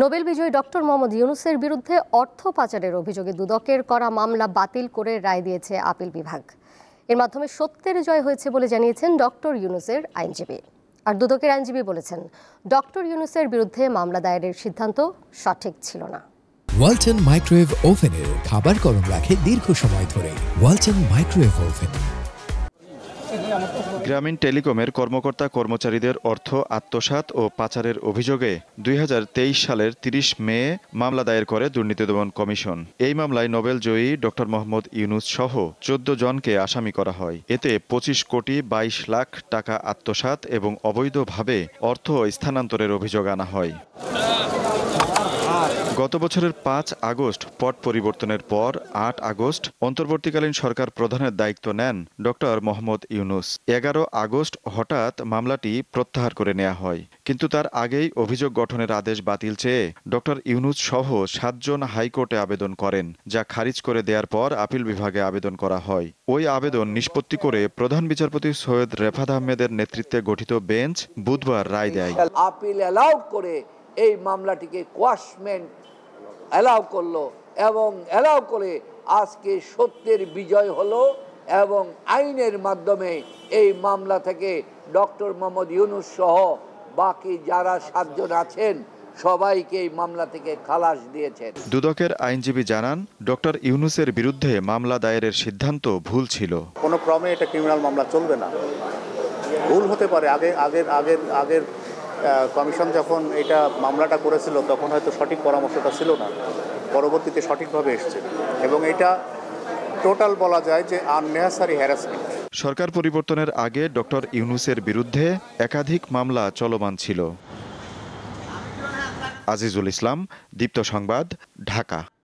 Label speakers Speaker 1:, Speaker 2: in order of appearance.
Speaker 1: Nobel বিজয়ী doctor Mohammad ইউনূসের বিরুদ্ধে অর্থ পাচারের অভিযোগে দুদকের করা মামলা বাতিল করে রায় দিয়েছে আপিল বিভাগ। এর মাধ্যমে সত্যের জয় হয়েছে বলে জানিয়েছেন ডক্টর ইউনূসের আইনজীবী। আর দুদকের আইনজীবী বলেছেন, ডক্টর ইউনূসের বিরুদ্ধে মামলা দায়েরের সিদ্ধান্ত সঠিক ছিল না।
Speaker 2: ওয়ালটন মাইক্রোওয়েভ ওভেনের খাবার গরম রাখে দীর্ঘ সময় ধরে। Walton microwave oven.
Speaker 3: গ্রামীণ টেলিকমের কর্মকর্তা কর্মচারীদের অর্থ আত্মসাৎ ও পাচারের অভিযোগে ২০২৩ সালের ৩০ মে মামলা দায়ের করে দুর্নীতি দমন কমিশন। এই মামলায় নোবেল জয়ী ডক্টর মোহাম্মদ ইউনূস সহ ১৪ জনকে আসামি করা হয়। এতে ২৫ কোটি ২২ লাখ টাকা আত্মসাৎ এবং অবৈধভাবে অর্থ স্থানান্তরের অভিযোগ আনা হয়। গত বছরের ৫ আগস্ট পট পরিবর্তনের পর ৮ আগস্ট অন্তর্বর্তীকালীন সরকার প্রধানের দায়িত্ব নেন ডক্টর মোহাম্মদ ইউনূস। ১১ আগস্ট হঠাৎ মামলাটি প্রত্যাহার করে নেওয়া হয়, কিন্তু তার আগেই অভিযোগ গঠনের আদেশ বাতিল চেয়ে ডক্টর ইউনূস সহ ৭ জন হাইকোর্টে আবেদন করেন, যা খারিজ করে দেওয়ার পর আপিল বিভাগে আবেদন করা হয়। ওই আবেদন নিষ্পত্তি করে প্রধান বিচারপতি সৈয়দ রেফাত আহমেদের নেতৃত্বে গঠিত বেঞ্চ বুধবার রায় দেয়।
Speaker 4: আপিল অ্যালাউ করে এই মামলাটিকে কোয়াশমেন্ট অ্যালাউ করলো এবং অ্যালাউ করে আজকে সত্যের বিজয় হলো এবং আইনের মাধ্যমে এই মামলা থেকে ডক্টর মোহাম্মদ ইউনূস সহ বাকি যারা ৭ জন আছেন সবাইকে এই মামলা থেকে খালাস দিয়েছেন।
Speaker 3: দুদকের আইনজীবী জানান, ডক্টর ইউনূসের বিরুদ্ধে মামলা দায়েরের সিদ্ধান্ত ভুল ছিল।
Speaker 5: কোনো ক্রমে এটা ক্রিমিনাল মামলা চলবে না। ভুল হতে পারে, আগের কমিশন যখন এটা মামলাটা করেছিল তখন হয়তো সঠিক পরামর্শটা ছিল না, পরবর্তীতে সঠিকভাবে এসছে এবং এটা টোটাল বলা যায় যে আননেসেসারি হ্যারাসমেন্ট।
Speaker 3: সরকার পরিবর্তনের আগে ডক্টর ইউনূসের বিরুদ্ধে একাধিক মামলা চলমান ছিল। আজিজুল ইসলাম, দীপ্ত সংবাদ, ঢাকা।